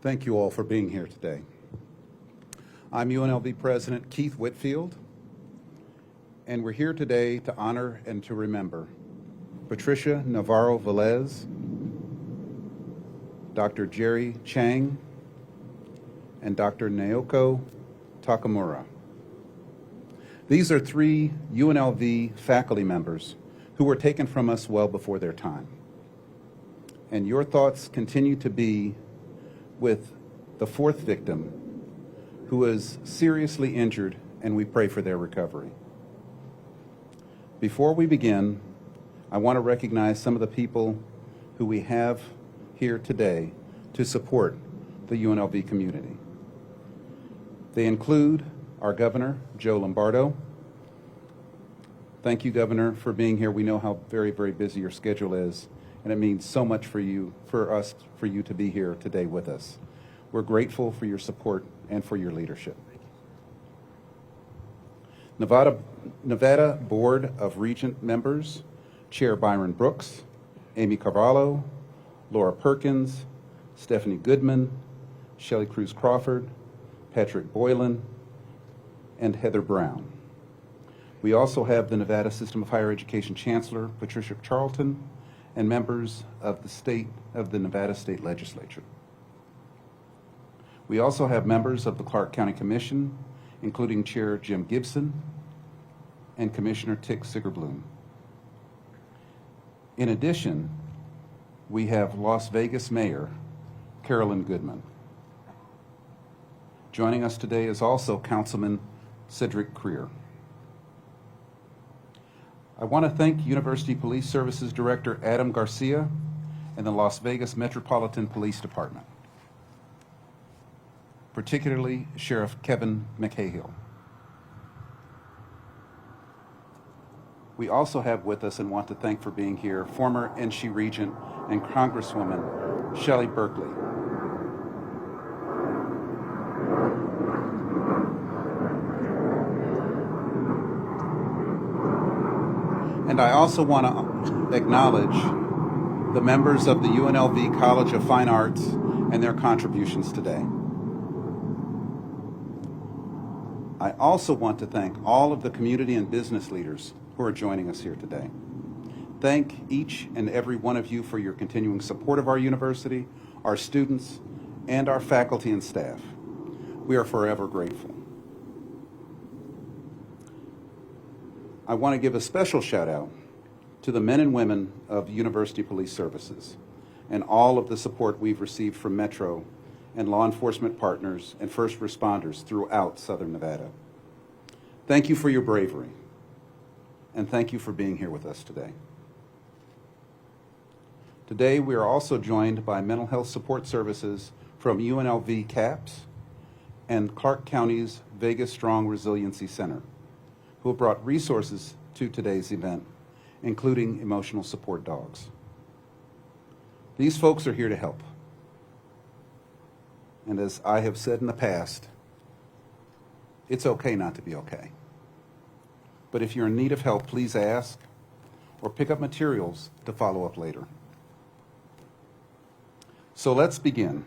Thank you all for being here today. I'm UNLV President Keith Whitfield, and we're here today to honor and to remember Patricia Navarro Velez, Dr. Jerry Chang, and Dr. Naoko Takemaru. These are three UNLV faculty members who were taken from us well before their time. And your thoughts continue to be with the fourth victim who is seriously injured, and we pray for their recovery. Before we begin, I want to recognize some of the people who we have here today to support the UNLV community. They include our Governor, Joe Lombardo. Thank you, Governor, for being here. We know how very, very busy your schedule is, and it means so much for you to be here today with us. We're grateful for your support and for your leadership. Nevada Board of Regent members, Chair Byron Brooks, Amy Carvalho, Laura Perkins, Stephanie Goodman, Shelley Cruz Crawford, Patrick Boylan, and Heather Brown. We also have the Nevada System of Higher Education Chancellor, Patricia Charlton, and members of the Nevada State Legislature. We also have members of the Clark County Commission, including Chair Jim Gibson and Commissioner Tick Siggerbloom. In addition, we have Las Vegas Mayor Carolyn Goodman. Joining us today is also Councilman Cedric Creer. I want to thank University Police Services Director Adam Garcia and the Las Vegas Metropolitan Police Department, particularly Sheriff Kevin McCahill. We also have with us and want to thank for being here former NSHE Regent and Congresswoman Shelley Berkeley. And I also want to acknowledge the members of the UNLV College of Fine Arts and their contributions today. I also want to thank all of the community and business leaders who are joining us here today. Thank each and every one of you for your continuing support of our university, our students, and our faculty and staff. We are forever grateful. I want to give a special shout out to the men and women of University Police Services and all of the support we've received from Metro and law enforcement partners and first responders throughout Southern Nevada. Thank you for your bravery, and thank you for being here with us today. Today, we are also joined by mental health support services from UNLV CAPS and Clark County's Vegas Strong Resiliency Center, who have brought resources to today's event, including emotional support dogs. These folks are here to help. And as I have said in the past, it's okay not to be okay. But if you're in need of help, please ask or pick up materials to follow up later. So let's begin.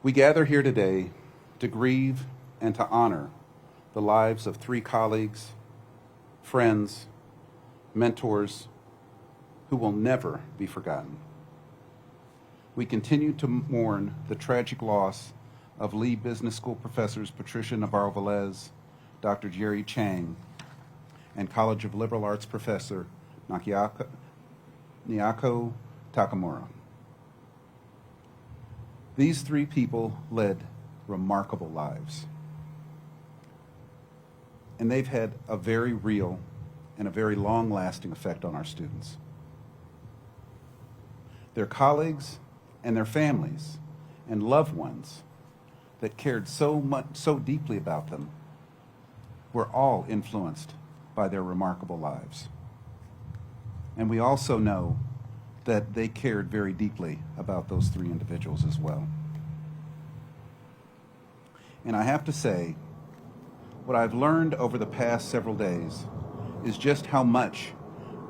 We gather here today to grieve and to honor the lives of three colleagues, friends, mentors who will never be forgotten. We continue to mourn the tragic loss of Lee Business School professors Patricia Navarro Velez, Dr. Jerry Chang, and College of Liberal Arts professor Naoko Takemaru. These three people led remarkable lives, and they've had a very real and a very long-lasting effect on our students. Their colleagues and their families and loved ones that cared so deeply about them were all influenced by their remarkable lives. And we also know that they cared very deeply about those three individuals as well. And I have to say, what I've learned over the past several days is just how much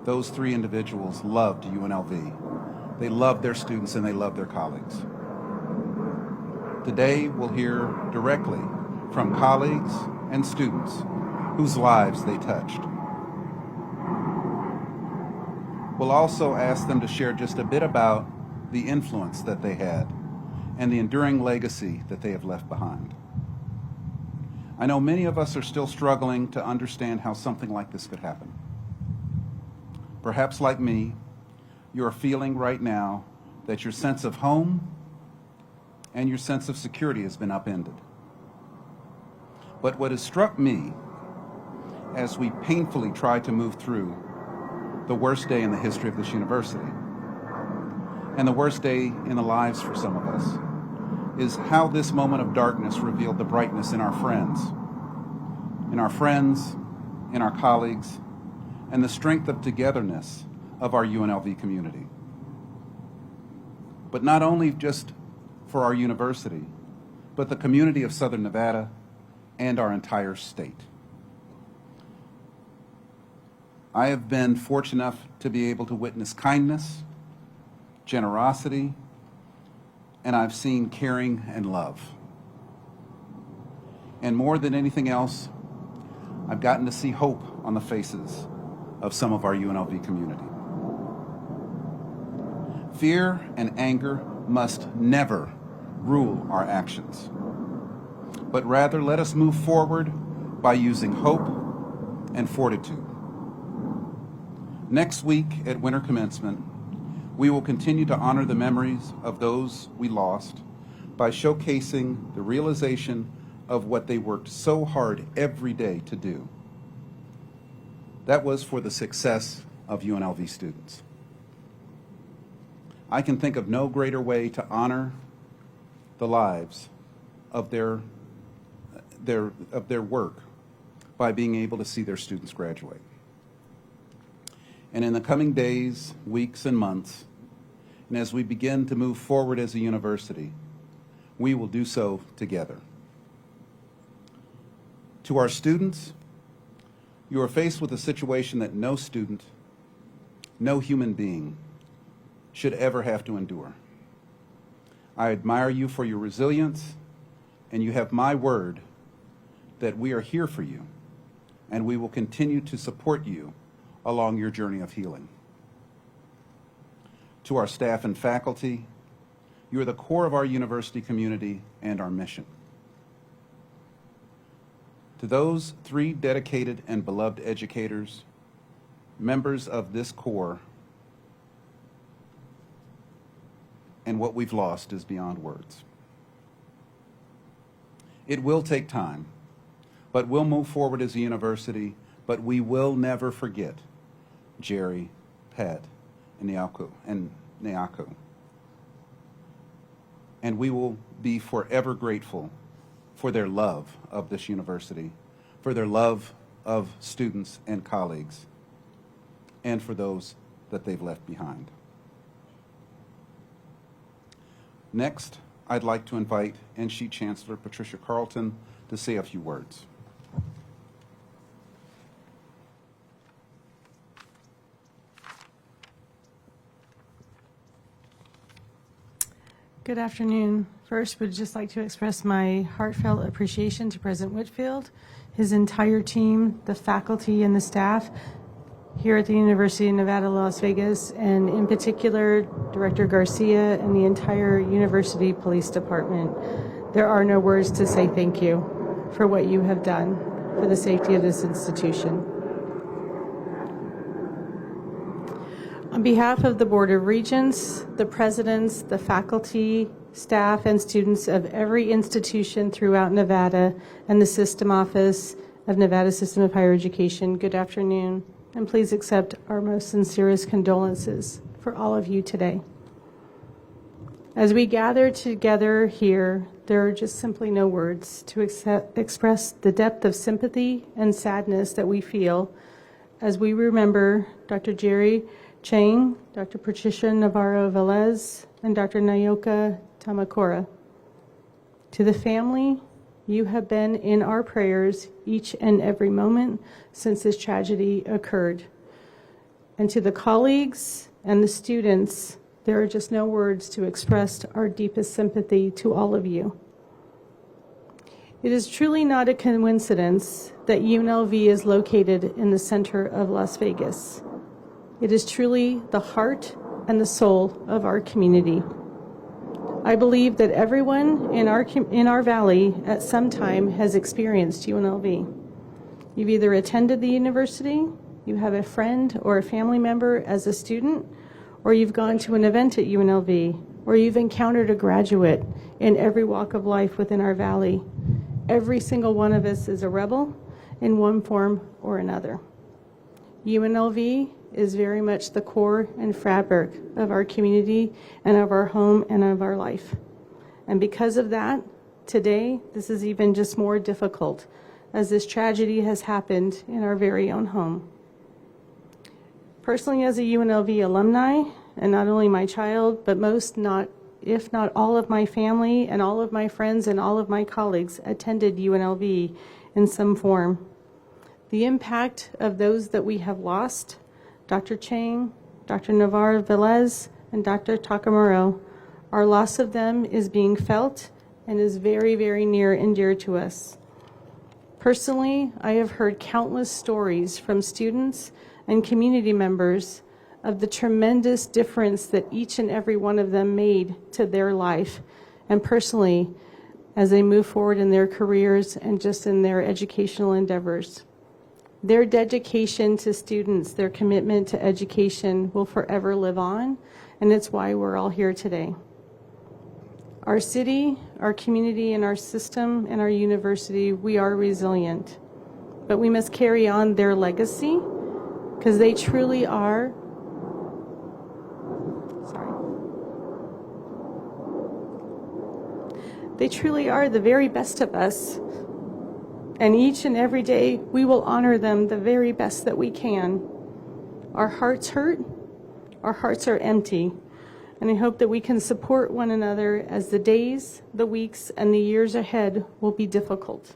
those three individuals loved UNLV. They loved their students and they loved their colleagues. Today, we'll hear directly from colleagues and students whose lives they touched. We'll also ask them to share just a bit about the influence that they had and the enduring legacy that they have left behind. I know many of us are still struggling to understand how something like this could happen. Perhaps like me, you are feeling right now that your sense of home and your sense of security has been upended. But what has struck me as we painfully try to move through the worst day in the history of this university and the worst day in the lives for some of us is how this moment of darkness revealed the brightness in our friends, in our colleagues, and the strength of togetherness of our UNLV community. But not only just for our university, but the community of Southern Nevada and our entire state. I have been fortunate enough to be able to witness kindness, generosity, and I've seen caring and love. And more than anything else, I've gotten to see hope on the faces of some of our UNLV community. Fear and anger must never rule our actions, but rather let us move forward by using hope and fortitude. Next week at winter commencement, we will continue to honor the memories of those we lost by showcasing the realization of what they worked so hard every day to do. That was for the success of UNLV students. I can think of no greater way to honor the lives of their work by being able to see their students graduate. And in the coming days, weeks, and months, and as we begin to move forward as a university, we will do so together. To our students, you are faced with a situation that no student, no human being should ever have to endure. I admire you for your resilience, and you have my word that we are here for you, and we will continue to support you along your journey of healing. To our staff and faculty, you are the core of our university community and our mission. To those 3 dedicated and beloved educators, members of this core, and what we've lost is beyond words. It will take time, but we'll move forward as a university, but we will never forget Jerry, Pat, and Naoko. And we will be forever grateful for their love of this university, for their love of students and colleagues, and for those that they've left behind. Next, I'd like to invite NSHE Chancellor Patricia Carlton to say a few words. Good afternoon. First, would just like to express my heartfelt appreciation to President Whitfield, his entire team, the faculty and the staff here at the University of Nevada, Las Vegas, and in particular, Director Garcia and the entire University Police Department. There are no words to say thank you for what you have done for the safety of this institution. On behalf of the Board of Regents, the presidents, the faculty, staff, and students of every institution throughout Nevada and the System Office of Nevada System of Higher Education, good afternoon, and please accept our most sincerest condolences for all of you today. As we gather together here, there are just simply no words to express the depth of sympathy and sadness that we feel as we remember Dr. Jerry Chang, Dr. Patricia Navarro Velez, and Dr. Naoko Takemaru. To the family, you have been in our prayers each and every moment since this tragedy occurred. And to the colleagues and the students, there are just no words to express our deepest sympathy to all of you. It is truly not a coincidence that UNLV is located in the center of Las Vegas. It is truly the heart and the soul of our community. I believe that everyone in our valley at some time has experienced UNLV. You've either attended the university, you have a friend or a family member as a student, or you've gone to an event at UNLV, or you've encountered a graduate in every walk of life within our valley. Every single one of us is a rebel in one form or another. UNLV is very much the core and fabric of our community and of our home and of our life. And because of that, today, this is even just more difficult as this tragedy has happened in our very own home. Personally, as a UNLV alumni, and not only my child, but if not all of my family and all of my friends and all of my colleagues attended UNLV in some form. The impact of those that we have lost, Dr. Chang, Dr. Navarro, Velez, and Dr. Takemaru, our loss of them is being felt and is very, very near and dear to us. Personally, I have heard countless stories from students and community members of the tremendous difference that each and every one of them made to their life, and personally, as they move forward in their careers and just in their educational endeavors. Their dedication to students, their commitment to education will forever live on, and it's why we're all here today. Our city, our community, and our system, and our university, we are resilient. But we must carry on their legacy, because they truly are, they truly are the very best of us. And each and every day, we will honor them the very best that we can. Our hearts hurt, our hearts are empty. And I hope that we can support one another as the days, the weeks, and the years ahead will be difficult.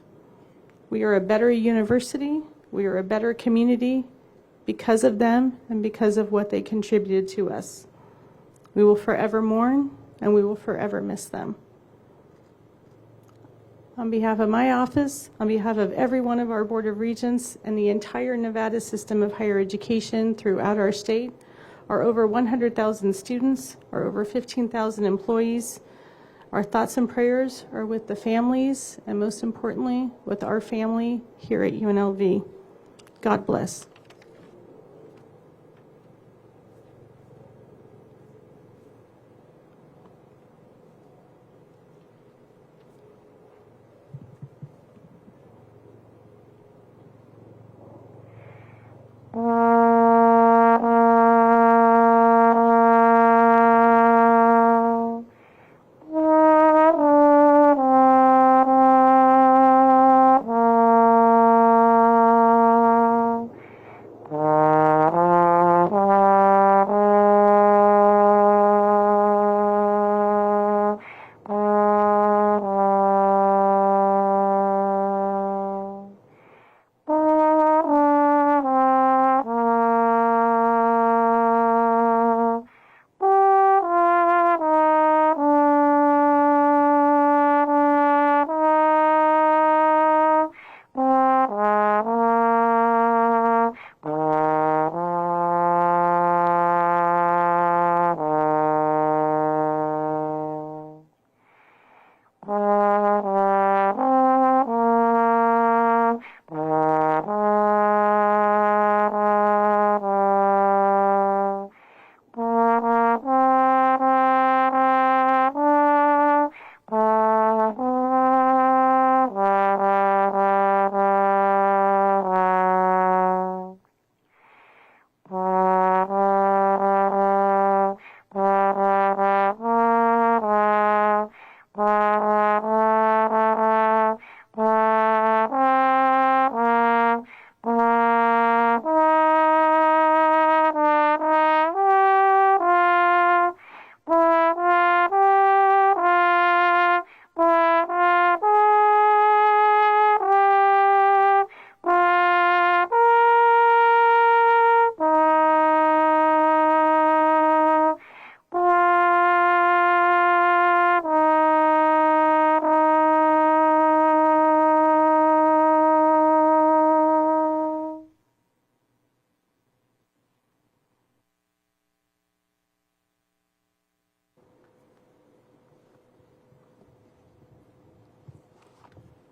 We are a better university, we are a better community because of them and because of what they contributed to us. We will forever mourn and we will forever miss them. On behalf of my office, on behalf of every one of our Board of Regents and the entire Nevada system of higher education throughout our state, our over 100,000 students, our over 15,000 employees, our thoughts and prayers are with the families and most importantly, with our family here at UNLV. God bless.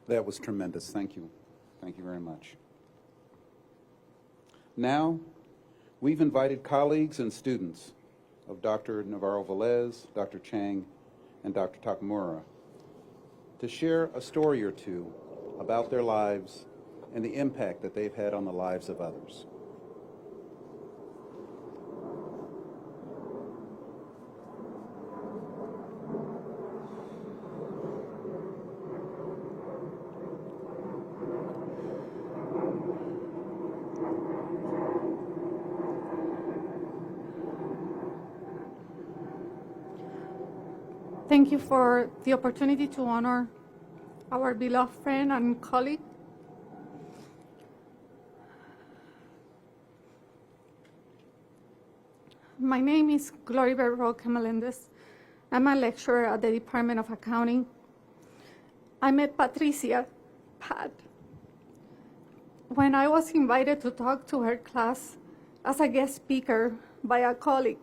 That was tremendous. Thank you. Thank you very much. Now, we've invited colleagues and students of Dr. Navarro Velez, Dr. Chang, and Dr. Takemaru to share a story or two about their lives and the impact that they've had on the lives of others. Thank you for the opportunity to honor our beloved friend and colleague. My name is Gloribel Roque Melendez. I'm a lecturer at the Department of Accounting. I met Patricia, Pat, when I was invited to talk to her class as a guest speaker by a colleague.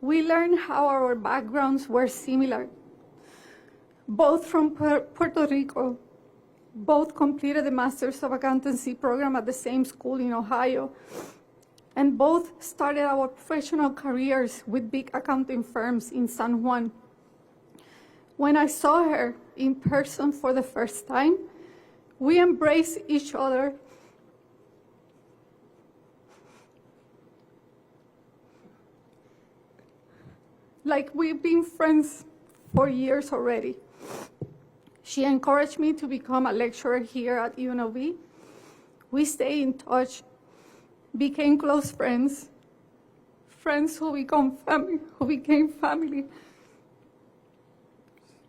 We learned how our backgrounds were similar. Both from Puerto Rico, both completed the Masters of Accountancy program at the same school in Ohio, and both started our professional careers with big accounting firms in San Juan. When I saw her in person for the first time, we embraced each other. Like we've been friends for years already. She encouraged me to become a lecturer here at UNLV. We stayed in touch, became close friends, friends who became family.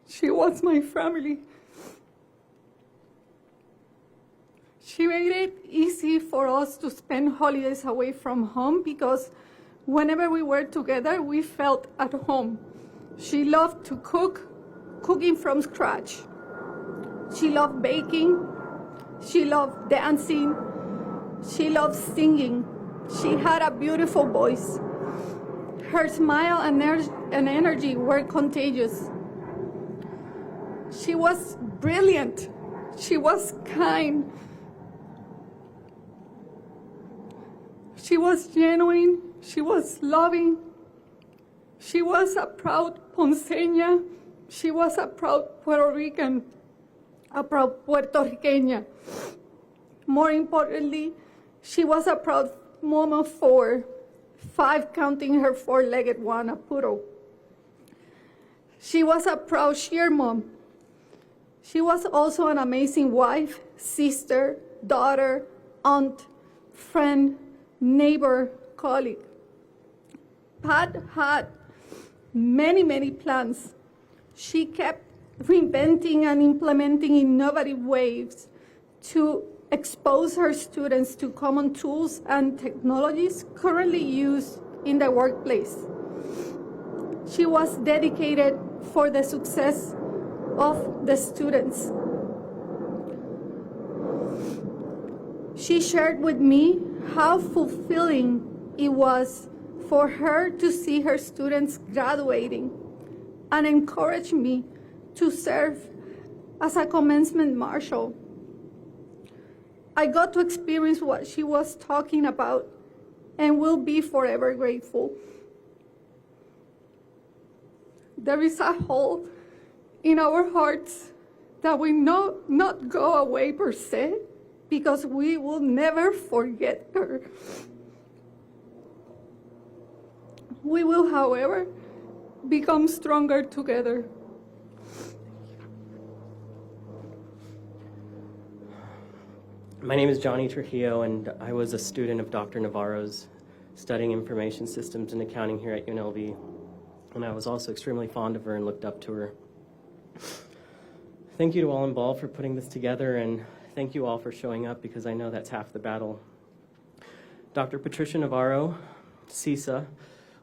She was my family. She made it easy for us to spend holidays away from home because whenever we were together, we felt at home. She loved to cook, cooking from scratch. She loved baking. She loved dancing. She loved singing. She had a beautiful voice. Her smile and energy were contagious. She was brilliant. She was kind. She was genuine. She was loving. She was a proud Ponceña. She was a proud Puerto Rican, a proud Puerto Riqueña. More importantly, she was a proud mom of 4, 5 counting her 4-legged one, a poodle. She was a proud sheer mom. She was also an amazing wife, sister, daughter, aunt, friend, neighbor, colleague. Pat had many plans. She kept reinventing and implementing innovative ways to expose her students to common tools and technologies currently used in the workplace. She was dedicated for the success of the students. She shared with me how fulfilling it was for her to see her students graduating and encouraged me to serve as a commencement marshal. I got to experience what she was talking about and will be forever grateful. There is a hole in our hearts that will not go away per se, because we will never forget her. We will, however, become stronger together. My name is Johnny Trujillo, and I was a student of Dr. Navarro's, studying information systems and accounting here at UNLV. And I was also extremely fond of her and looked up to her. Thank you to all involved for putting this together, and thank you all for showing up, because I know that's half the battle. Dr. Patricia Navarro, CISA,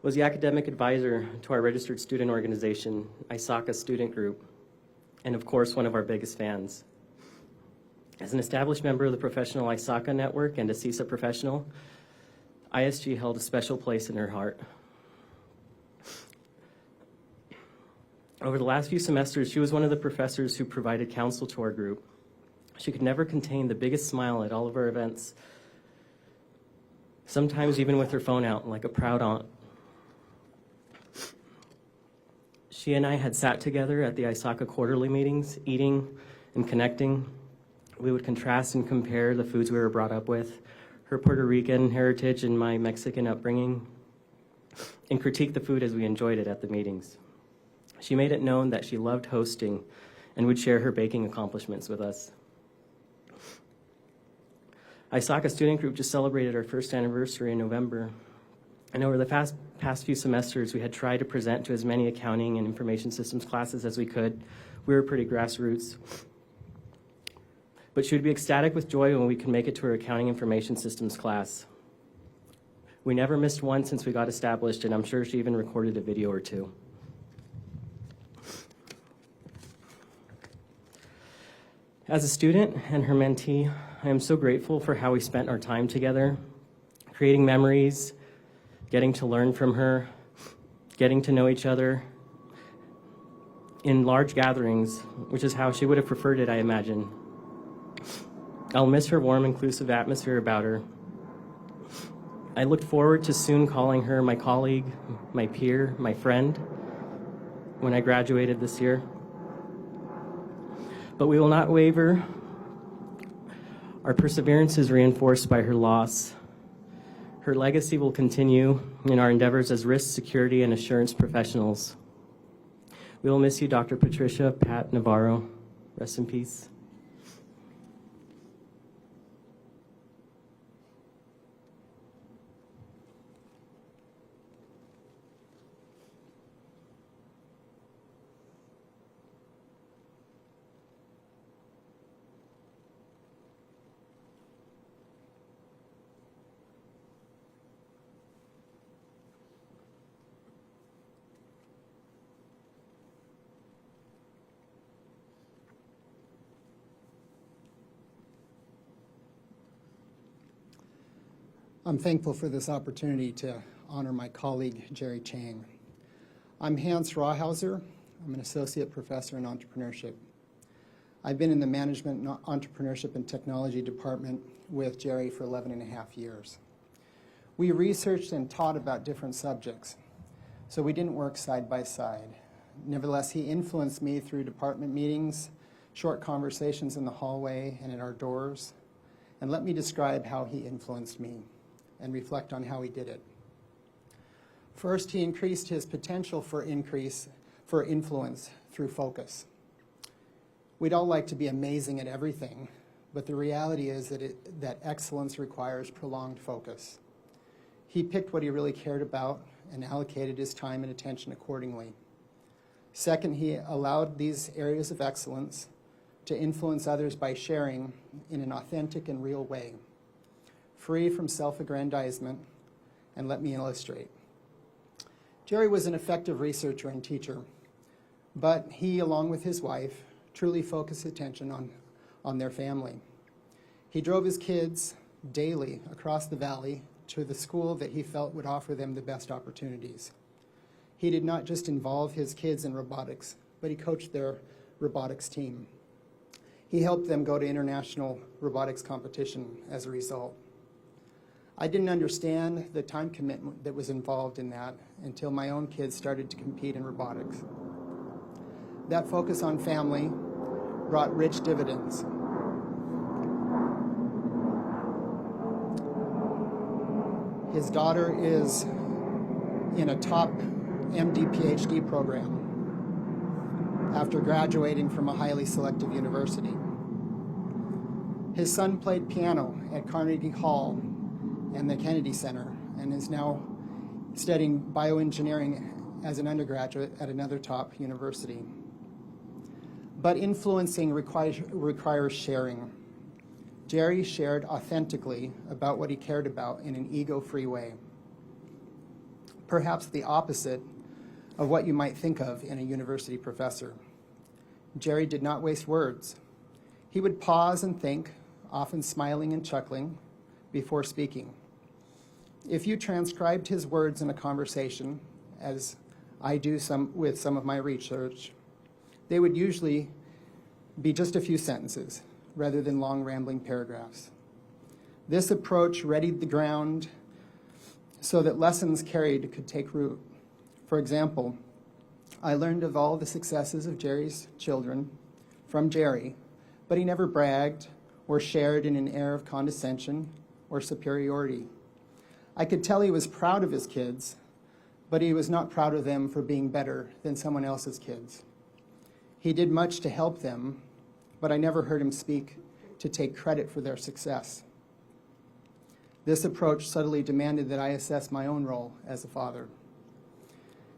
was the academic advisor to our registered student organization, ISACA Student Group, and of course, one of our biggest fans. As an established member of the professional ISACA network and a CISA professional, ISG held a special place in her heart. Over the last few semesters, she was one of the professors who provided counsel to our group. She could never contain the biggest smile at all of our events, sometimes even with her phone out, like a proud aunt. She and I had sat together at the Isaka quarterly meetings, eating and connecting. We would contrast and compare the foods we were brought up with, her Puerto Rican heritage and my Mexican upbringing, and critique the food as we enjoyed it at the meetings. She made it known that she loved hosting and would share her baking accomplishments with us. Isaka student group just celebrated our first anniversary in November. And over the past few semesters, we had tried to present to as many accounting and information systems classes as we could. We were pretty grassroots. But she would be ecstatic with joy when we could make it to her accounting information systems class. We never missed one since we got established, and I'm sure she even recorded a video or two. As a student and her mentee, I am so grateful for how we spent our time together, creating memories, getting to learn from her, getting to know each other in large gatherings, which is how she would have preferred it, I imagine. I'll miss her warm, inclusive atmosphere about her. I looked forward to soon calling her my colleague, my peer, my friend when I graduated this year. But we will not waver. Our perseverance is reinforced by her loss. Her legacy will continue in our endeavors as risk, security, and assurance professionals. We will miss you, Dr. Patricia, Pat Navarro. Rest in peace. I'm thankful for this opportunity to honor my colleague, Jerry Chang. I'm Hans Rawhauser. I'm an associate professor in entrepreneurship. I've been in the management, entrepreneurship, and technology department with Jerry for 11 and a half years. We researched and taught about different subjects, so we didn't work side by side. Nevertheless, he influenced me through department meetings, short conversations in the hallway and at our doors, and let me describe how he influenced me and reflect on how he did it. First, he increased his potential for influence through focus. We'd all like to be amazing at everything, but the reality is that excellence requires prolonged focus. He picked what he really cared about and allocated his time and attention accordingly. Second, he allowed these areas of excellence to influence others by sharing in an authentic and real way, free from self-aggrandizement, and let me illustrate. Jerry was an effective researcher and teacher, but he, along with his wife, truly focused attention on their family. He drove his kids daily across the valley to the school that he felt would offer them the best opportunities. He did not just involve his kids in robotics, but he coached their robotics team. He helped them go to international robotics competition as a result. I didn't understand the time commitment that was involved in that until my own kids started to compete in robotics. That focus on family brought rich dividends. His daughter is in a top MD PhD program after graduating from a highly selective university. His son played piano at Carnegie Hall and the Kennedy Center, and is now studying bioengineering as an undergraduate at another top university. But influencing requires sharing. Jerry shared authentically about what he cared about in an ego-free way. Perhaps the opposite of what you might think of in a university professor. Jerry did not waste words. He would pause and think, often smiling and chuckling, before speaking. If you transcribed his words in a conversation, as I do with some of my research, they would usually be just a few sentences rather than long rambling paragraphs. This approach readied the ground so that lessons carried could take root. For example, I learned of all the successes of Jerry's children from Jerry, but he never bragged or shared in an air of condescension or superiority. I could tell he was proud of his kids, but he was not proud of them for being better than someone else's kids. He did much to help them, but I never heard him speak to take credit for their success. This approach subtly demanded that I assess my own role as a father.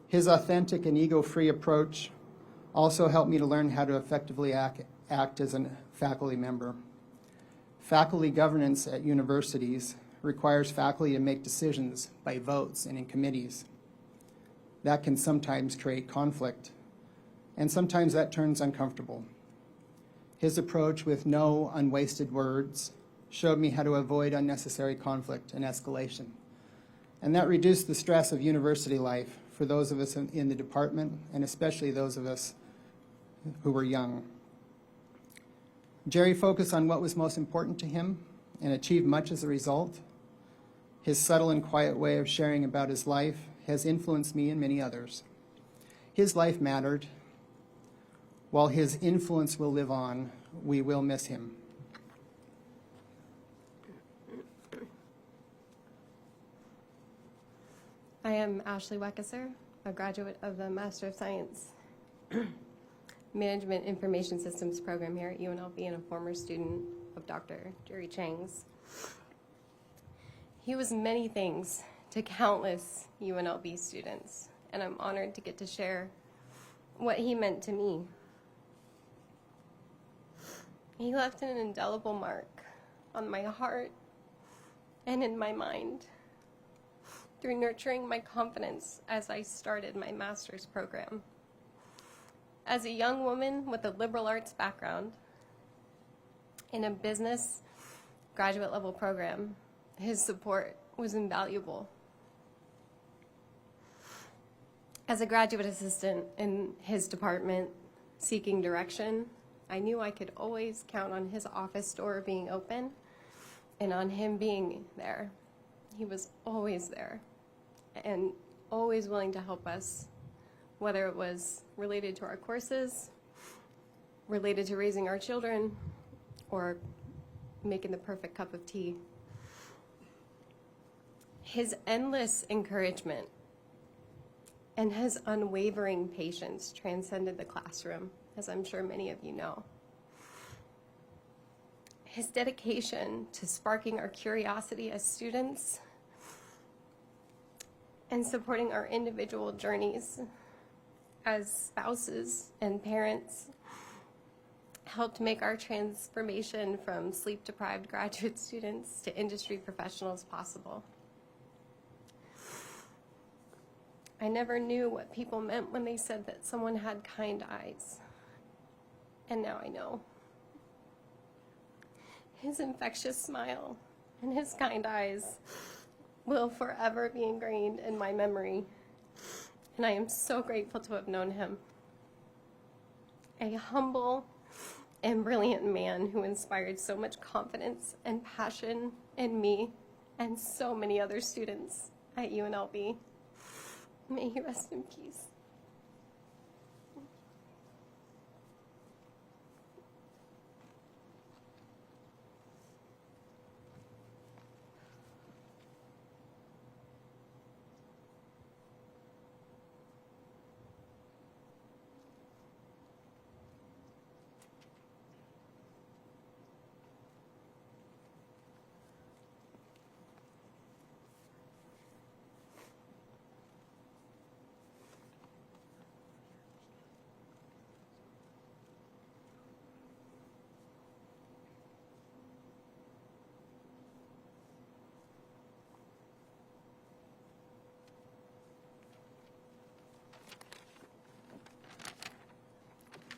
His authentic and ego-free approach also helped me to learn how to effectively act as a faculty member. Faculty governance at universities requires faculty to make decisions by votes and in committees. That can sometimes create conflict, and sometimes that turns uncomfortable. His approach with no unwasted words showed me how to avoid unnecessary conflict and escalation. And that reduced the stress of university life for those of us in the department, and especially those of us who were young. Jerry focused on what was most important to him and achieved much as a result. His subtle and quiet way of sharing about his life has influenced me and many others. His life mattered. While his influence will live on, we will miss him. I am Ashley Weckesser, a graduate of the Master of Science Management Information Systems program here at UNLV and a former student of Dr. Jerry Chang's. He was many things to countless UNLV students, and I'm honored to get to share what he meant to me. He left an indelible mark on my heart and in my mind through nurturing my confidence as I started my master's program. As a young woman with a liberal arts background in a business graduate level program, his support was invaluable. As a graduate assistant in his department seeking direction, I knew I could always count on his office door being open and on him being there. He was always there and always willing to help us, whether it was related to our courses, related to raising our children, or making the perfect cup of tea. His endless encouragement and his unwavering patience transcended the classroom, as I'm sure many of you know. His dedication to sparking our curiosity as students and supporting our individual journeys as spouses and parents helped make our transformation from sleep-deprived graduate students to industry professionals possible. I never knew what people meant when they said that someone had kind eyes, and now I know. His infectious smile and his kind eyes will forever be ingrained in my memory, and I am so grateful to have known him. A humble and brilliant man who inspired so much confidence and passion in me and so many other students at UNLV. May he rest in peace.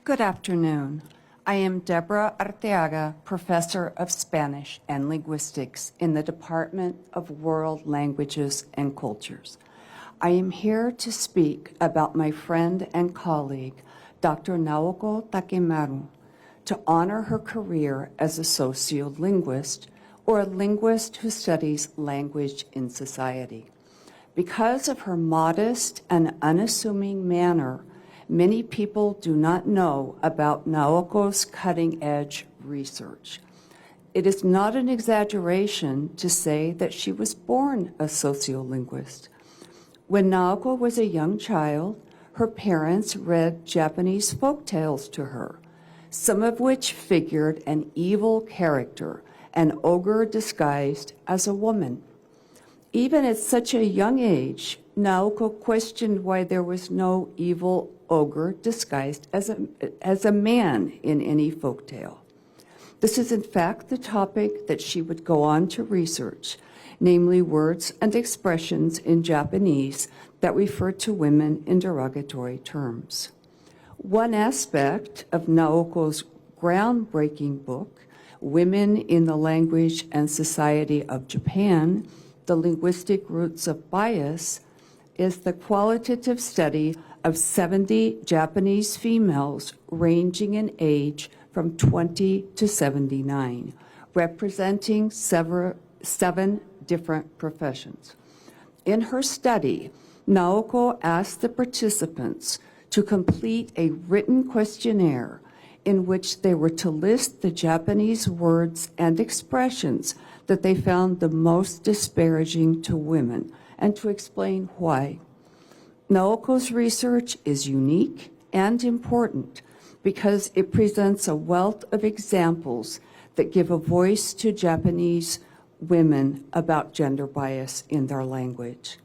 Good afternoon. I am Deborah Arteaga, Professor of Spanish and Linguistics in the Department of World Languages and Cultures. I am here to speak about my friend and colleague, Dr. Naoko Takemaru, to honor her career as a sociolinguist, or a linguist who studies language in society. Because of her modest and unassuming manner, many people do not know about Naoko's cutting-edge research. It is not an exaggeration to say that she was born a sociolinguist. When Naoko was a young child, her parents read Japanese folk tales to her, some of which figured an evil character, an ogre disguised as a woman. Even at such a young age, Naoko questioned why there was no evil ogre disguised as a man in any folktale. This is in fact the topic that she would go on to research, namely words and expressions in Japanese that refer to women in derogatory terms. One aspect of Naoko's groundbreaking book, Women in the Language and Society of Japan, The Linguistic Roots of Bias, is the qualitative study of 70 Japanese females ranging in age from 20 to 79, representing seven different professions. In her study, Naoko asked the participants to complete a written questionnaire in which they were to list the Japanese words and expressions that they found the most disparaging to women and to explain why. Naoko's research is unique and important because it presents a wealth of examples that give a voice to Japanese women about gender bias in their language.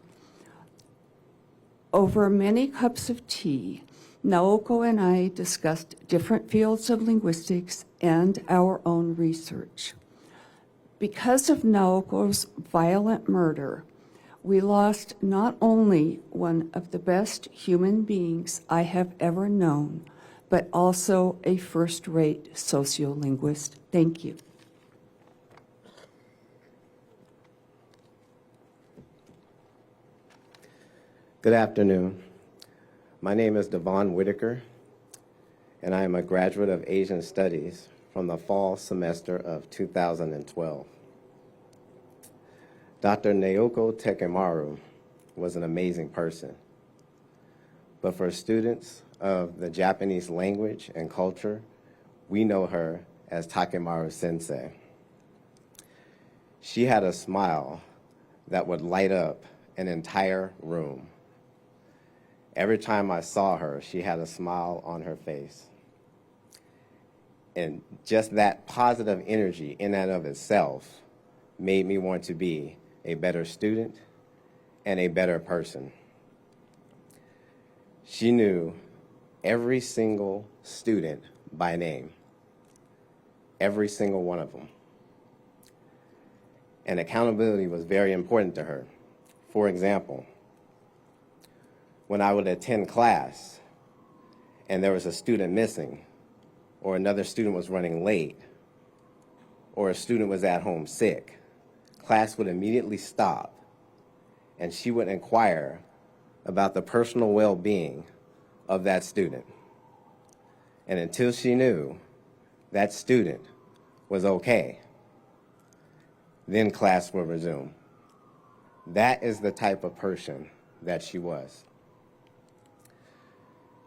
Over many cups of tea, Naoko and I discussed different fields of linguistics and our own research. Because of Naoko's violent murder, we lost not only one of the best human beings I have ever known, but also a first-rate sociolinguist. Thank you. Good afternoon. My name is Devon Whitaker, and I am a graduate of Asian Studies from the fall semester of 2012. Dr. Naoko Takemaru was an amazing person, but for students of the Japanese language and culture, we know her as Takemaru Sensei. She had a smile that would light up an entire room. Every time I saw her, she had a smile on her face. And just that positive energy in and of itself made me want to be a better student and a better person. She knew every single student by name, every single one of them. And accountability was very important to her. For example, when I would attend class and there was a student missing, or another student was running late, or a student was at home sick, class would immediately stop and she would inquire about the personal well-being of that student. And until she knew that student was okay, then class would resume. That is the type of person that she was.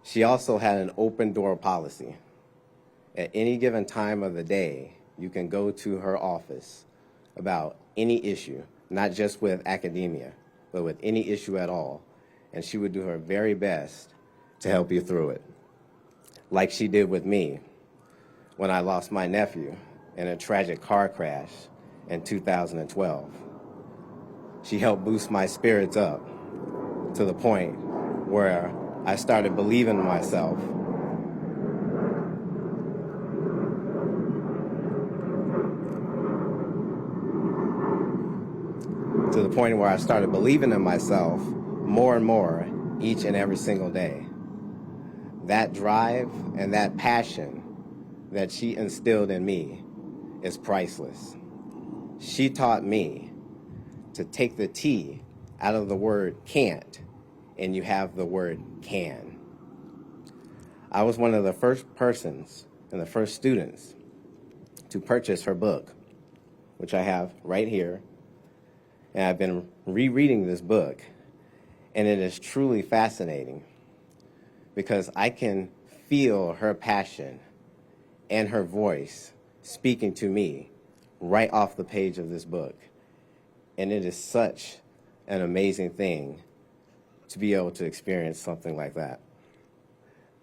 She also had an open door policy. At any given time of the day, you can go to her office about any issue, not just with academia, but with any issue at all, and she would do her very best to help you through it. Like she did with me when I lost my nephew in a tragic car crash in 2012. She helped boost my spirits up to the point where I started believing in myself. To the point where I started believing in myself more and more each and every single day. That drive and that passion that she instilled in me is priceless. She taught me to take the T out of the word can't and you have the word can. I was one of the first persons and the first students to purchase her book, which I have right here. And I've been rereading this book, and it is truly fascinating because I can feel her passion and her voice speaking to me right off the page of this book. And it is such an amazing thing to be able to experience something like that.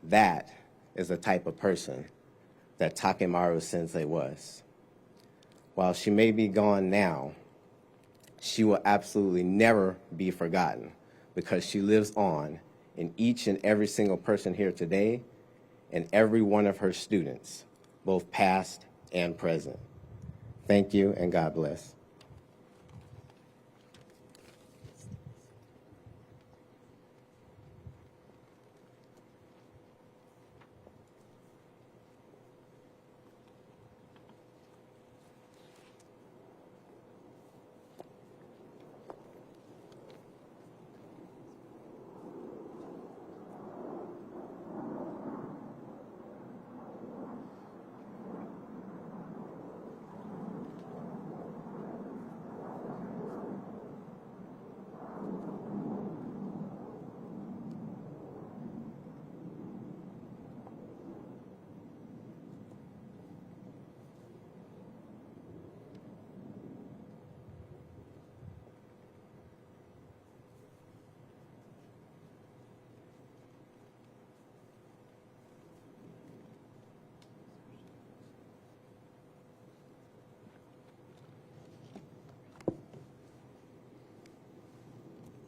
That is the type of person that Takemaru Sensei was. While she may be gone now, she will absolutely never be forgotten because she lives on in each and every single person here today and every one of her students, both past and present. Thank you, and God bless.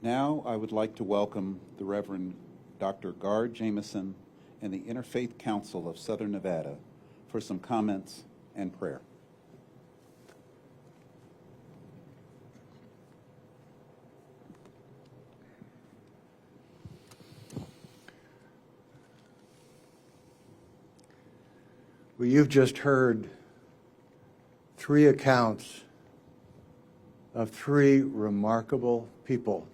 Now I would like to welcome the Reverend Dr. Gard Jameson and the Interfaith Council of Southern Nevada for some comments and prayer. Well, you've just heard 3 accounts of 3 remarkable people.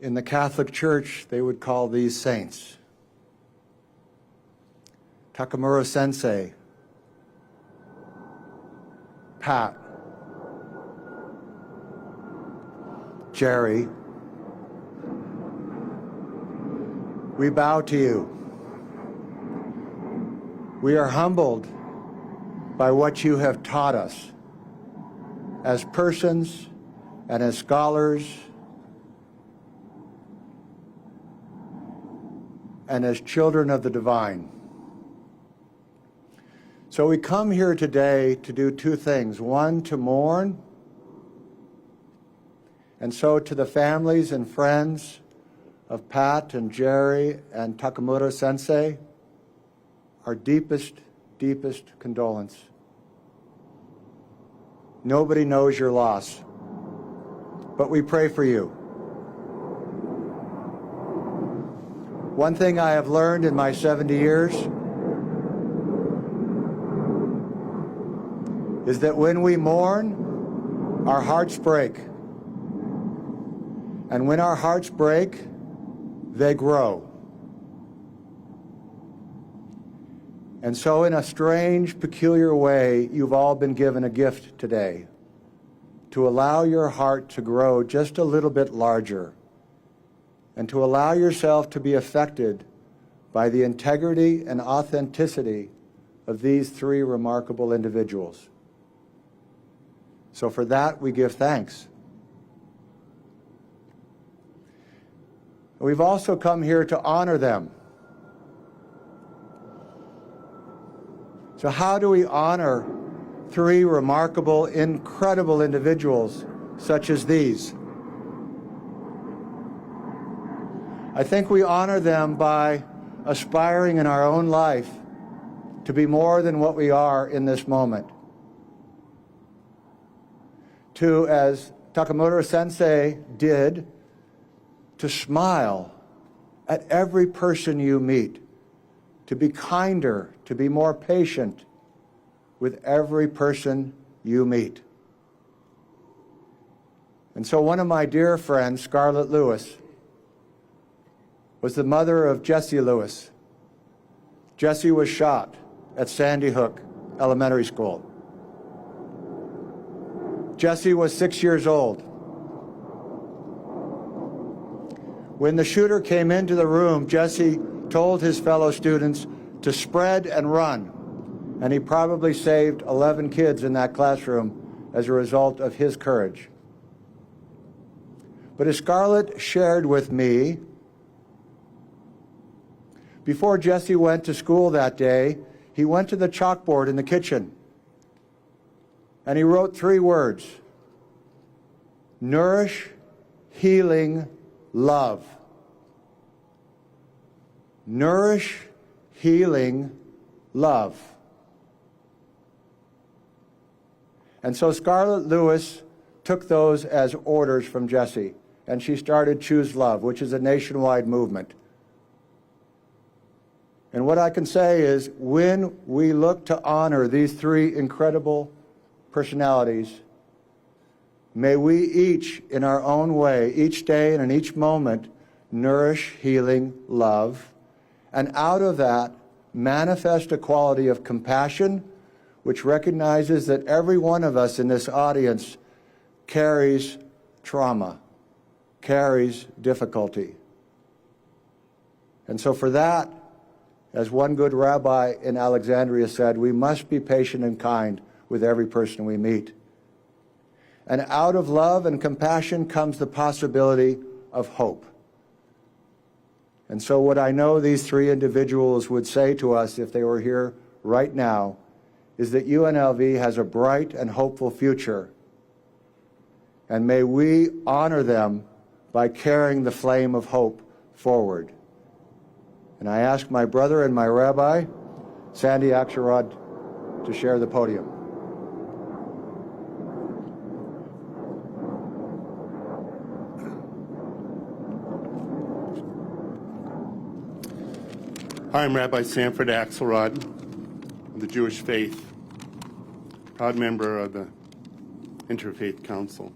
In the Catholic Church, they would call these saints. Takemaru Sensei, Pat, Jerry, we bow to you. We are humbled by what you have taught us as persons and as scholars and as children of the divine. So we come here today to do 2 things. One, to mourn, and so to the families and friends of Pat and Jerry and Takemaru Sensei, our deepest, deepest condolence. Nobody knows your loss, but we pray for you. One thing I have learned in my 70 years is that when we mourn, our hearts break. And when our hearts break, they grow. And so in a strange, peculiar way, you've all been given a gift today to allow your heart to grow just a little bit larger and to allow yourself to be affected by the integrity and authenticity of these 3 remarkable individuals. So for that, we give thanks. We've also come here to honor them. So how do we honor 3 remarkable, incredible individuals such as these? I think we honor them by aspiring in our own life to be more than what we are in this moment. To, as Takemaru Sensei did, to smile at every person you meet, to be kinder, to be more patient with every person you meet. And so one of my dear friends, Scarlett Lewis, was the mother of Jesse Lewis. Jesse was shot at Sandy Hook Elementary School. Jesse was 6 years old. When the shooter came into the room, Jesse told his fellow students to spread and run, and he probably saved 11 kids in that classroom as a result of his courage. But as Scarlett shared with me, before Jesse went to school that day, he went to the chalkboard in the kitchen and he wrote 3 words: nourish, healing, love. Nourish, healing, love. And so Scarlett Lewis took those as orders from Jesse, and she started Choose Love, which is a nationwide movement. And what I can say is, when we look to honor these 3 incredible personalities, may we each, in our own way, each day and in each moment, nourish, healing, love, and out of that, manifest a quality of compassion, which recognizes that every one of us in this audience carries trauma, carries difficulty. And so for that, as one good rabbi in Alexandria said, we must be patient and kind with every person we meet. And out of love and compassion comes the possibility of hope. And so what I know these 3 individuals would say to us if they were here right now is that UNLV has a bright and hopeful future. And may we honor them by carrying the flame of hope forward. And I ask my brother and my rabbi, Sandy Axelrod, to share the podium. Hi, I'm Rabbi Sanford Axelrod of the Jewish faith, proud member of the Interfaith Council.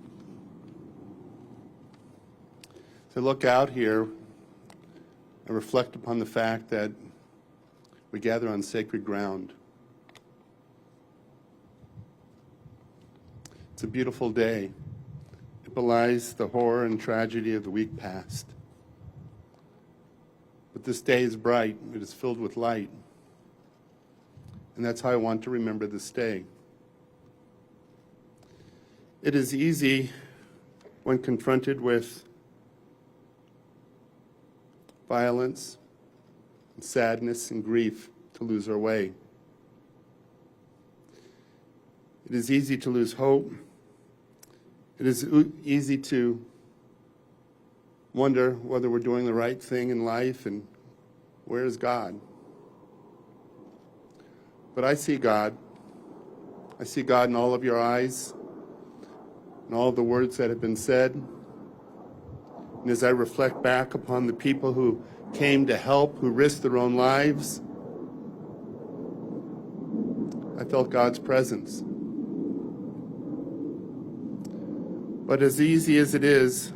As I look out here, I reflect upon the fact that we gather on sacred ground. It's a beautiful day. It belies the horror and tragedy of the week past. But this day is bright. It is filled with light. And that's how I want to remember this day. It is easy when confronted with violence, and sadness, and grief to lose our way. It is easy to lose hope. It is easy to wonder whether we're doing the right thing in life and where is God? But I see God. I see God in all of your eyes, in all of the words that have been said. And as I reflect back upon the people who came to help, who risked their own lives, I felt God's presence. But as easy as it is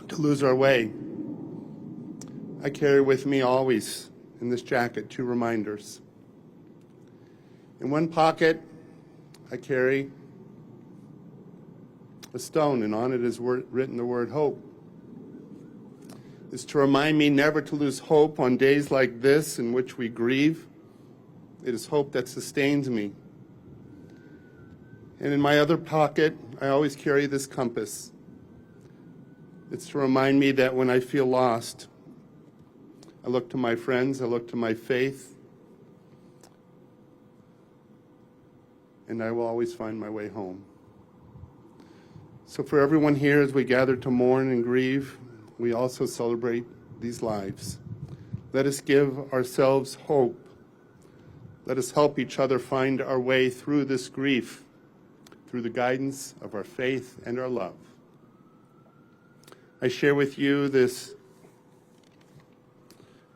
to lose our way, I carry with me always in this jacket 2 reminders. In one pocket, I carry a stone, and on it is written the word hope. It's to remind me never to lose hope on days like this in which we grieve. It is hope that sustains me. And in my other pocket, I always carry this compass. It's to remind me that when I feel lost, I look to my friends, I look to my faith, and I will always find my way home. So for everyone here, as we gather to mourn and grieve, we also celebrate these lives. Let us give ourselves hope. Let us help each other find our way through this grief, through the guidance of our faith and our love. I share with you this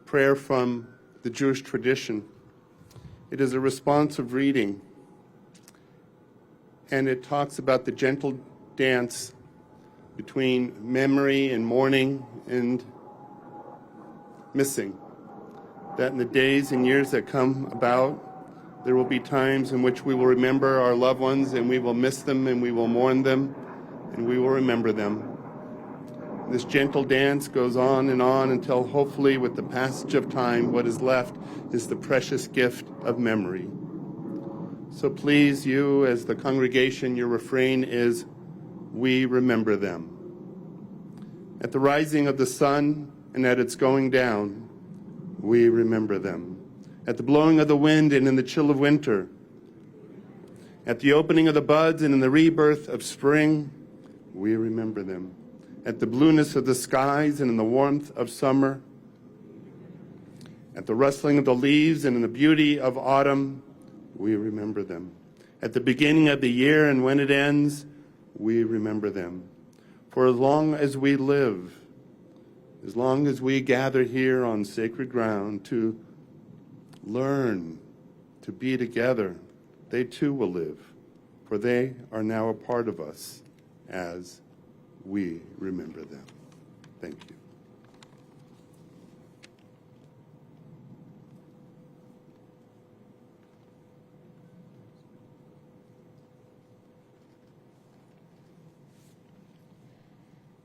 prayer from the Jewish tradition. It is a responsive reading, and it talks about the gentle dance between memory and mourning and missing. That in the days and years that come about, there will be times in which we will remember our loved ones and we will miss them and we will mourn them and we will remember them. This gentle dance goes on until hopefully with the passage of time, what is left is the precious gift of memory. So please, you as the congregation, your refrain is, we remember them. At the rising of the sun and at its going down, we remember them. At the blowing of the wind and in the chill of winter, at the opening of the buds and in the rebirth of spring, we remember them. At the blueness of the skies and in the warmth of summer, at the rustling of the leaves and in the beauty of autumn, we remember them. At the beginning of the year and when it ends, we remember them. For as long as we live, as long as we gather here on sacred ground to learn, to be together, they too will live, for they are now a part of us as we remember them. Thank you.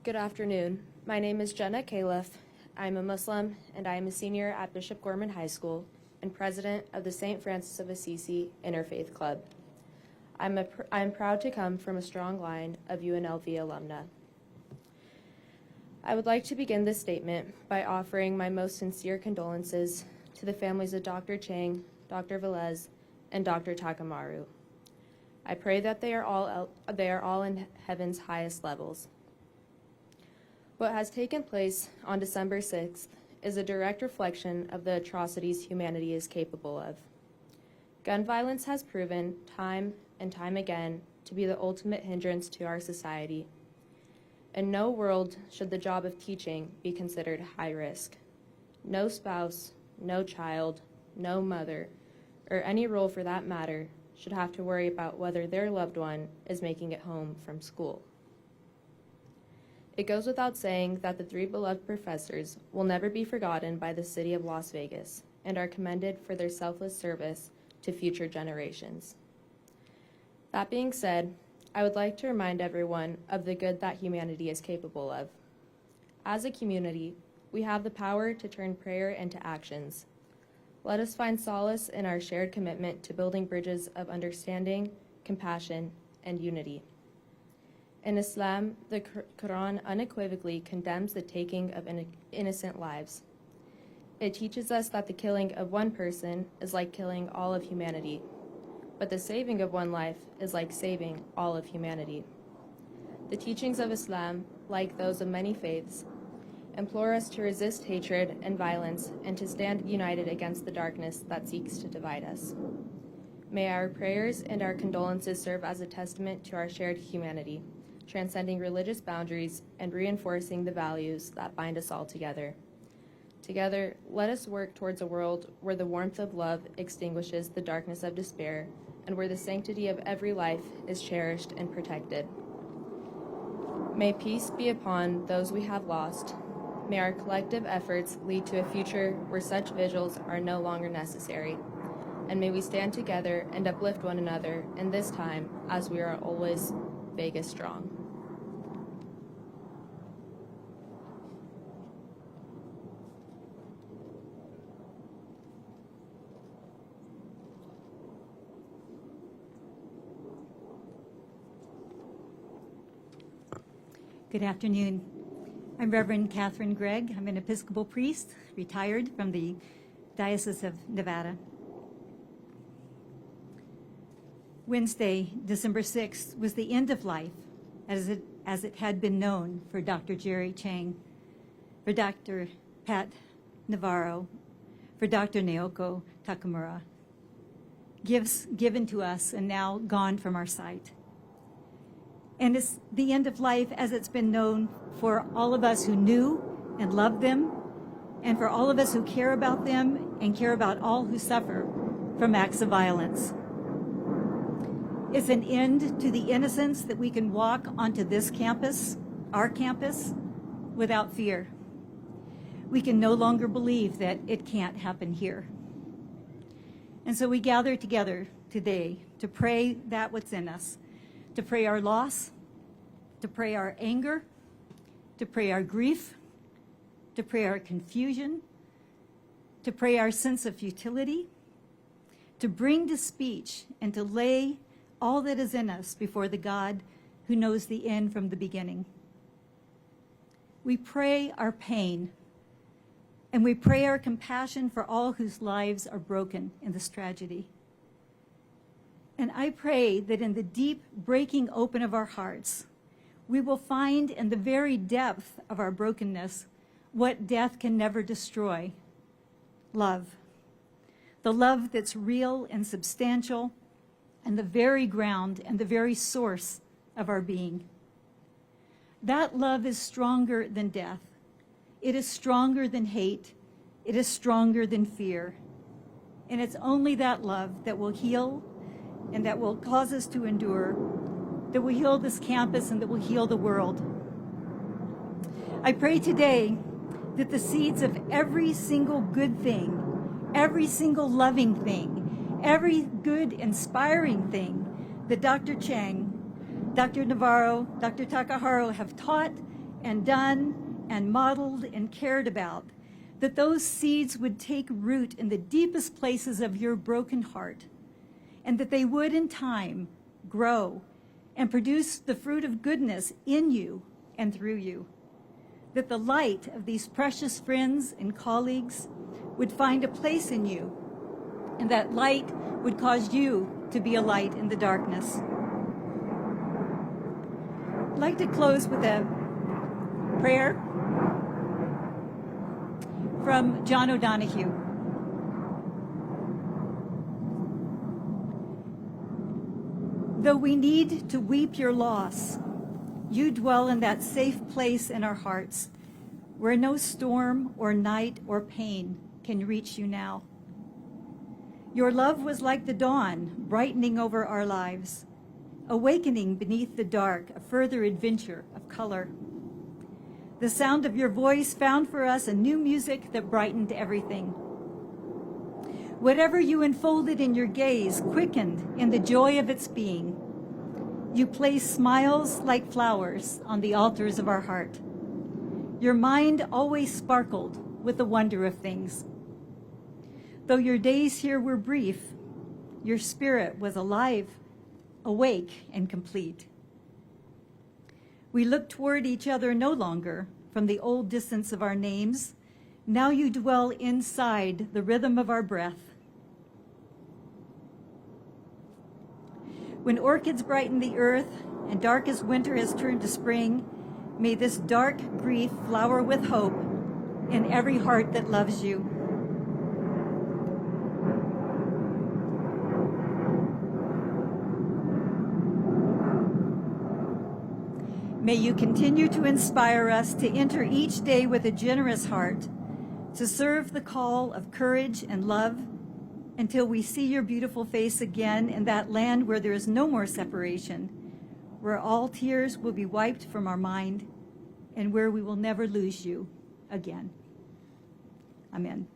Good afternoon. My name is Jenna Caliph. I'm a Muslim and I am a senior at Bishop Gorman High School and president of the St. Francis of Assisi Interfaith Club. I'm proud to come from a strong line of UNLV alumna. I would like to begin this statement by offering my most sincere condolences to the families of Dr. Chang, Dr. Velez, and Dr. Takemaru. I pray that they are all in heaven's highest levels. What has taken place on December 6th is a direct reflection of the atrocities humanity is capable of. Gun violence has proven time and time again to be the ultimate hindrance to our society. In no world should the job of teaching be considered high risk. No spouse, no child, no mother, or any role for that matter should have to worry about whether their loved one is making it home from school. It goes without saying that the three beloved professors will never be forgotten by the city of Las Vegas and are commended for their selfless service to future generations. That being said, I would like to remind everyone of the good that humanity is capable of. As a community, we have the power to turn prayer into actions. Let us find solace in our shared commitment to building bridges of understanding, compassion, and unity. In Islam, the Quran unequivocally condemns the taking of innocent lives. It teaches us that the killing of one person is like killing all of humanity, but the saving of one life is like saving all of humanity. The teachings of Islam, like those of many faiths, implore us to resist hatred and violence and to stand united against the darkness that seeks to divide us. May our prayers and our condolences serve as a testament to our shared humanity, transcending religious boundaries and reinforcing the values that bind us all together. Together, let us work towards a world where the warmth of love extinguishes the darkness of despair and where the sanctity of every life is cherished and protected. May peace be upon those we have lost. May our collective efforts lead to a future where such vigils are no longer necessary. And may we stand together and uplift one another in this time as we are always Vegas strong. Good afternoon. I'm Reverend Catherine Gregg. I'm an Episcopal priest, retired from the Diocese of Nevada. Wednesday, December 6th, was the end of life as it had been known for Dr. Jerry Chang, for Dr. Pat Navarro, for Dr. Naoko Takemaru. Gifts given to us and now gone from our sight. And it's the end of life as it's been known for all of us who knew and loved them, and for all of us who care about them and care about all who suffer from acts of violence. It's an end to the innocence that we can walk onto this campus our campus, without fear. We can no longer believe that it can't happen here. And so we gather together today to pray that what's in us, to pray our loss, to pray our anger, to pray our grief, to pray our confusion, to pray our sense of futility, to bring to speech and to lay all that is in us before the God who knows the end from the beginning. We pray our pain, and we pray our compassion for all whose lives are broken in this tragedy. And I pray that in the deep breaking open of our hearts, we will find in the very depth of our brokenness what death can never destroy: love. The love that's real and substantial, and the very ground and the very source of our being. That love is stronger than death. It is stronger than hate. It is stronger than fear. And it's only that love that will heal and that will cause us to endure, that will heal this campus and that will heal the world. I pray today that the seeds of every single good thing, every single loving thing, every good inspiring thing that Dr. Chang, Dr. Navarro, Dr. Takemaru have taught and done and modeled and cared about, that those seeds would take root in the deepest places of your broken heart, and that they would in time grow and produce the fruit of goodness in you and through you. That the light of these precious friends and colleagues would find a place in you, and that light would cause you to be a light in the darkness. I'd like to close with a prayer from John O'Donohue. Though we need to weep your loss, you dwell in that safe place in our hearts where no storm or night or pain can reach you now. Your love was like the dawn, brightening over our lives, awakening beneath the dark a further adventure of color. The sound of your voice found for us a new music that brightened everything. Whatever you unfolded in your gaze quickened in the joy of its being. You placed smiles like flowers on the altars of our heart. Your mind always sparkled with the wonder of things. Though your days here were brief, your spirit was alive, awake, and complete. We look toward each other no longer from the old distance of our names. Now you dwell inside the rhythm of our breath. When orchids brighten the earth and darkest winter has turned to spring, may this dark grief flower with hope in every heart that loves you. May you continue to inspire us to enter each day with a generous heart, to serve the call of courage and love until we see your beautiful face again in that land where there is no more separation, where all tears will be wiped from our mind, and where we will never lose you again. Amen.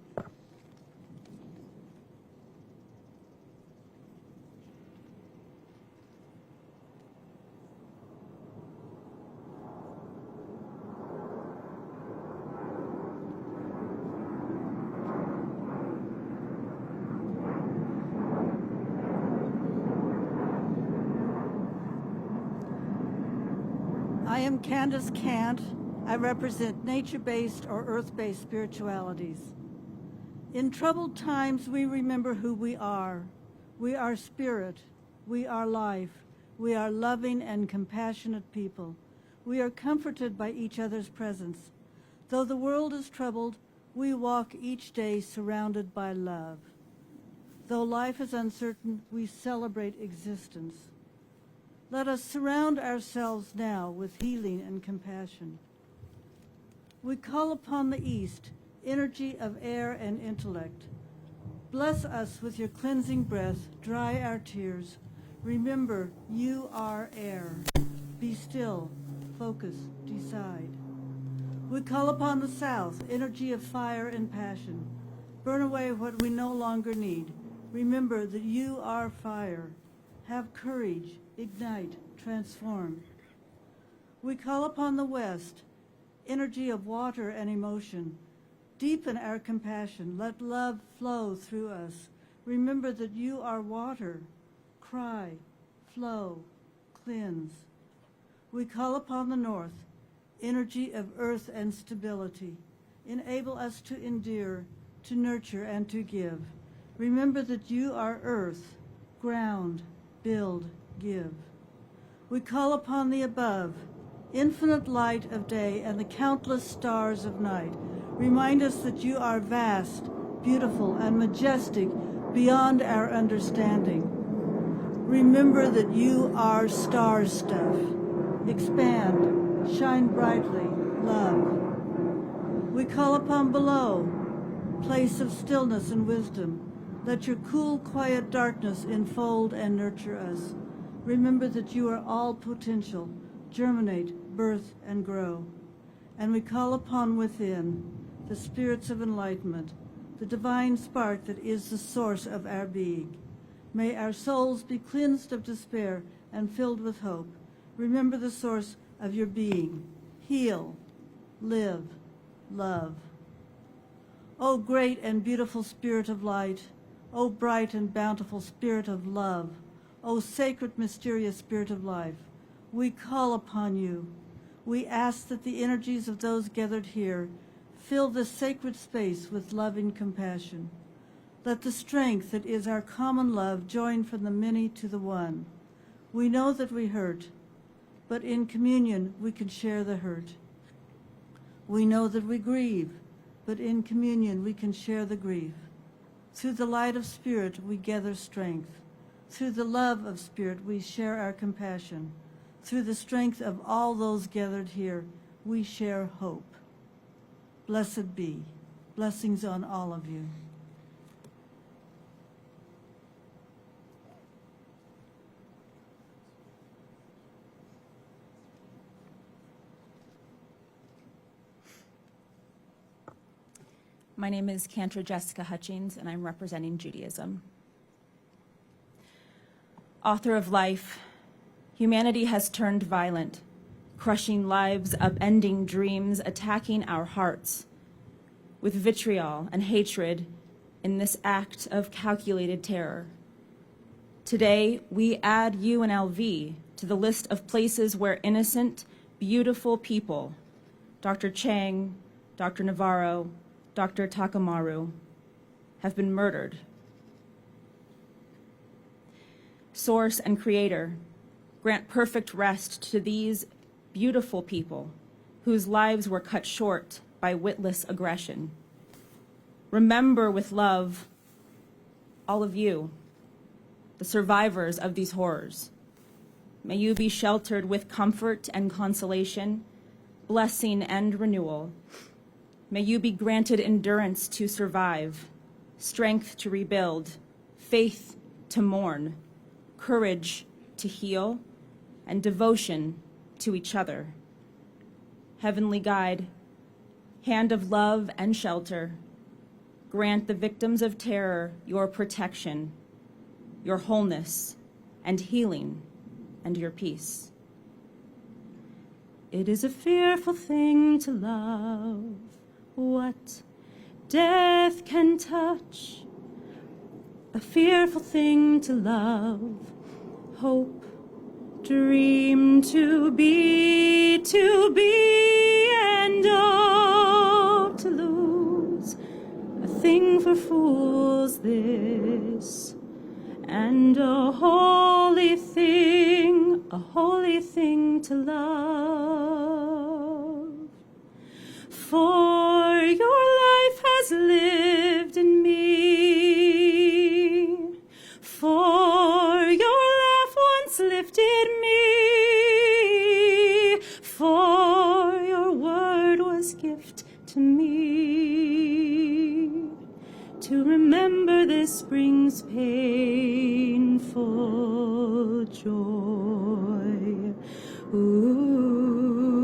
I am Candace Kant. I represent nature-based or earth-based spiritualities. In troubled times, we remember who we are. We are spirit. We are life. We are loving and compassionate people. We are comforted by each other's presence. Though the world is troubled, we walk each day surrounded by love. Though life is uncertain, we celebrate existence. Let us surround ourselves now with healing and compassion. We call upon the East, energy of air and intellect. Bless us with your cleansing breath, dry our tears. Remember, you are air. Be still, focus, decide. We call upon the South, energy of fire and passion. Burn away what we no longer need. Remember that you are fire. Have courage, ignite, transform. We call upon the West, energy of water and emotion. Deepen our compassion. Let love flow through us. Remember that you are water. Cry, flow, cleanse. We call upon the North, energy of earth and stability. Enable us to endure, to nurture, and to give. Remember that you are earth, ground, build, give. We call upon the above, infinite light of day and the countless stars of night. Remind us that you are vast, beautiful, and majestic beyond our understanding. Remember that you are star stuff. Expand, shine brightly, love. We call upon below, place of stillness and wisdom. Let your cool, quiet darkness enfold and nurture us. Remember that you are all potential. Germinate, birth, and grow. And we call upon within the spirits of enlightenment, the divine spark that is the source of our being. May our souls be cleansed of despair and filled with hope. Remember the source of your being. Heal, live, love. O great and beautiful Spirit of light, O bright and bountiful Spirit of love, O sacred, mysterious Spirit of life, we call upon you. We ask that the energies of those gathered here fill this sacred space with loving compassion. Let the strength that is our common love join from the many to the one. We know that we hurt, but in communion we can share the hurt. We know that we grieve, but in communion we can share the grief. Through the light of Spirit we gather strength. Through the love of Spirit we share our compassion. Through the strength of all those gathered here, we share hope. Blessed be. Blessings on all of you. My name is Cantor Jessica Hutchings, and I'm representing Judaism. Author of life, humanity has turned violent, crushing lives, upending dreams, attacking our hearts with vitriol and hatred in this act of calculated terror. Today, we add UNLV to the list of places where innocent, beautiful people, Dr. Chang, Dr. Navarro, Dr. Takemaru, have been murdered. Source and Creator, grant perfect rest to these beautiful people whose lives were cut short by witless aggression. Remember with love all of you, the survivors of these horrors. May you be sheltered with comfort and consolation, blessing and renewal. May you be granted endurance to survive, strength to rebuild, faith to mourn, courage to heal, and devotion to each other. Heavenly Guide, hand of love and shelter, grant the victims of terror your protection, your wholeness and healing, and your peace. It is a fearful thing to love what death can touch, a fearful thing to love, hope, dream to be, and all to lose. A thing for fools this, and a holy thing to love. For your life has lived in me, for your laugh once lifted me, for your word was gift to me. To remember this brings painful joy. Ooh.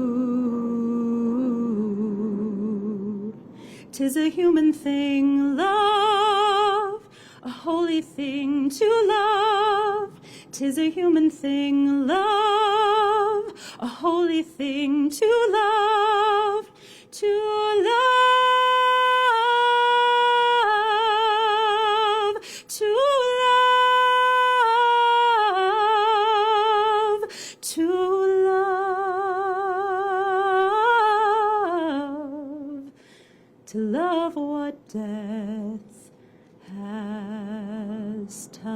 'tis a human thing, love, a holy thing to love. 'Tis a human thing, love, a holy thing to love, to love, to love, to love, to love what death has touched.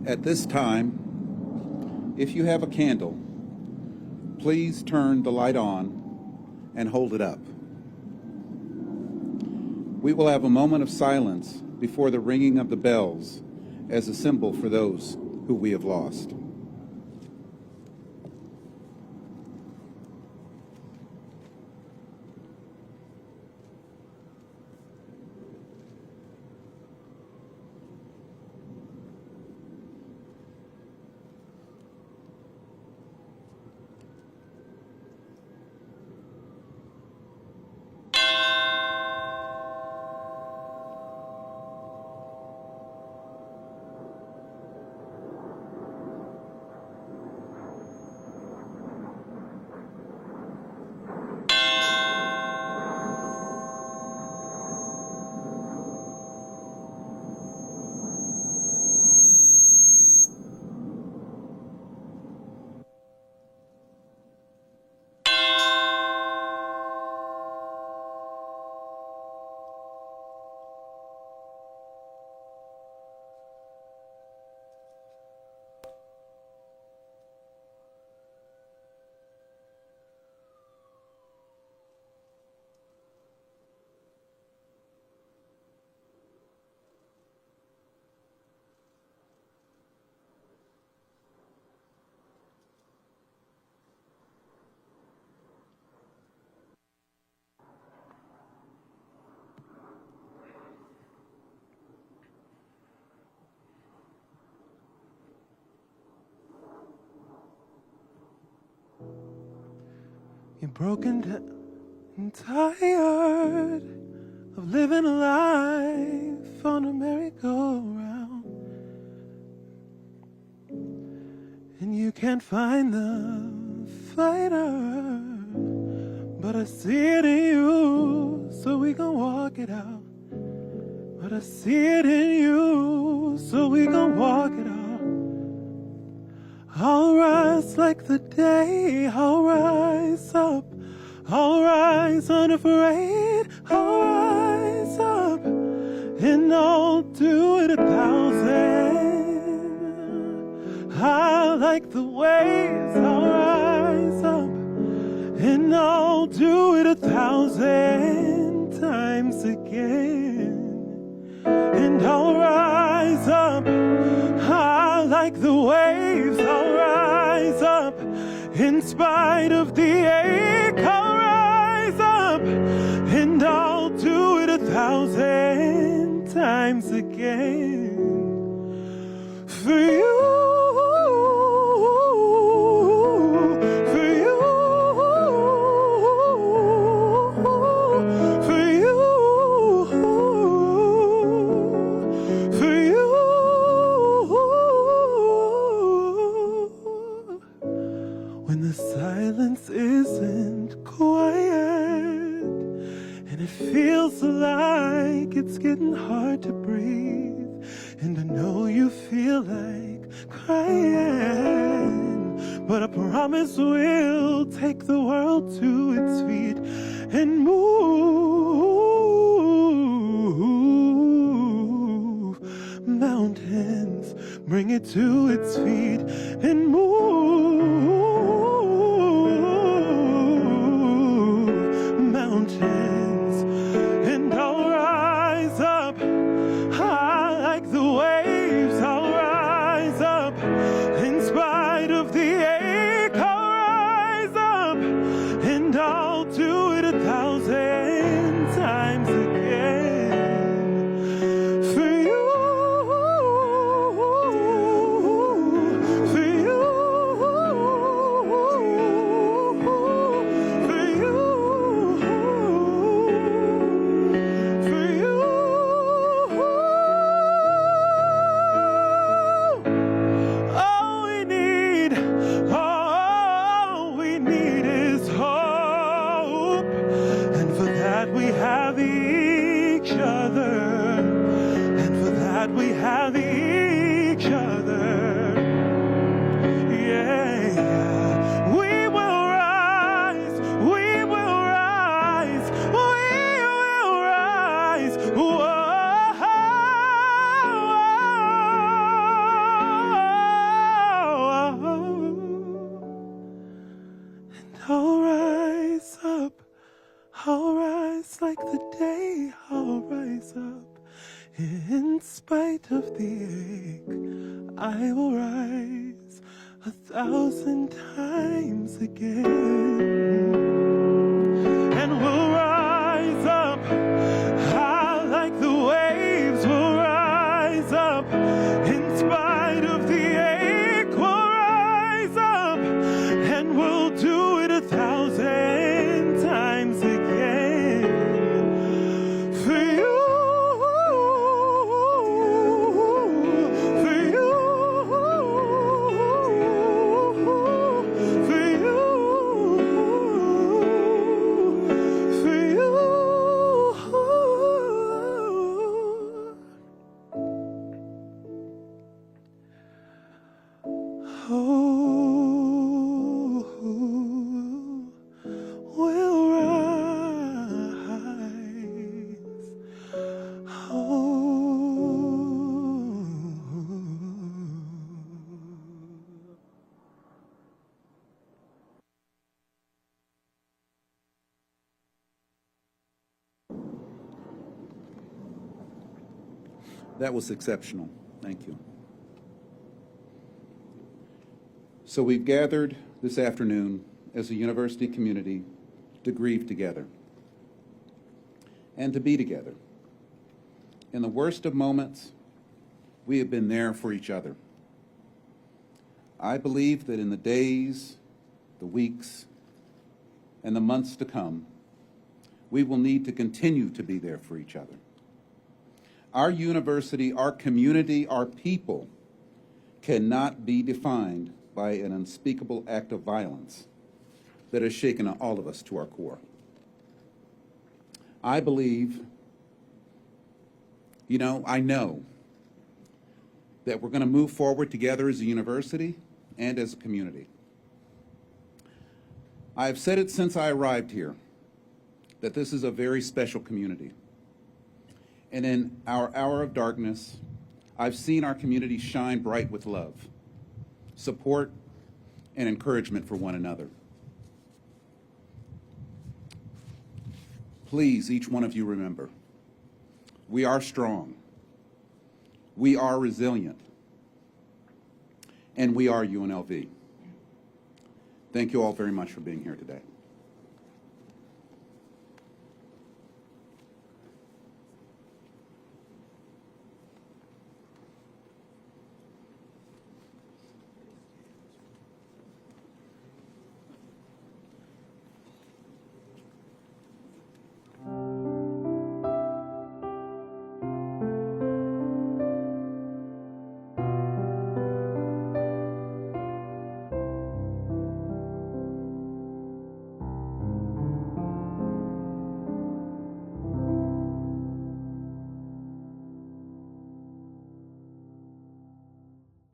At this time, if you have a candle, please turn the light on and hold it up. We will have a moment of silence before the ringing of the bells as a symbol for those who we have lost. You're broken down and tired of living a life on a merry-go-round, and you can't find the fighter, but I see it in you, so we gon' walk it out. But I see it in you, so we gon' walk it out. I'll rise like the day, I'll rise up, I'll rise unafraid, I'll rise up, and I'll do it 1,000. I like the waves, I'll rise up, and I'll do it 1,000 times again. And I'll rise up, I like the waves, I'll rise up, in spite of the ache, I'll rise up, and I'll do it 1,000 times again. For you. Isn't quiet, and it feels like it's getting hard to breathe, and I know you feel like crying, but I promise we'll take the world to its feet and move mountains, bring it to its feet and move mountains. And I'll rise up, I like the waves, I'll rise up, in spite of the ache, I'll rise have each other. Yeah, we will rise, we will rise, we will rise. Whoa. I'll rise up, I'll rise like the day, I'll rise up. In spite of the ache, I will rise 1,000 times again. And we'll rise up, high like the waves, we'll rise up. In spite of the ache, we'll rise up, and we'll do it 1,000 times again. For you, for you, for you, for you. We'll rise. That was exceptional. Thank you. So we've gathered this afternoon as a university community to grieve together and to be together. In the worst of moments, we have been there for each other. I believe that in the days, the weeks, and the months to come, we will need to continue to be there for each other. Our university, our community, our people cannot be defined by an unspeakable act of violence that has shaken all of us to our core. I believe, I know that we're going to move forward together as a university and as a community. I've said it since I arrived here, that this is a very special community. And in our hour of darkness, I've seen our community shine bright with love, support, and encouragement for one another. Please, each one of you remember, we are strong, we are resilient, and we are UNLV. Thank you all very much for being here today.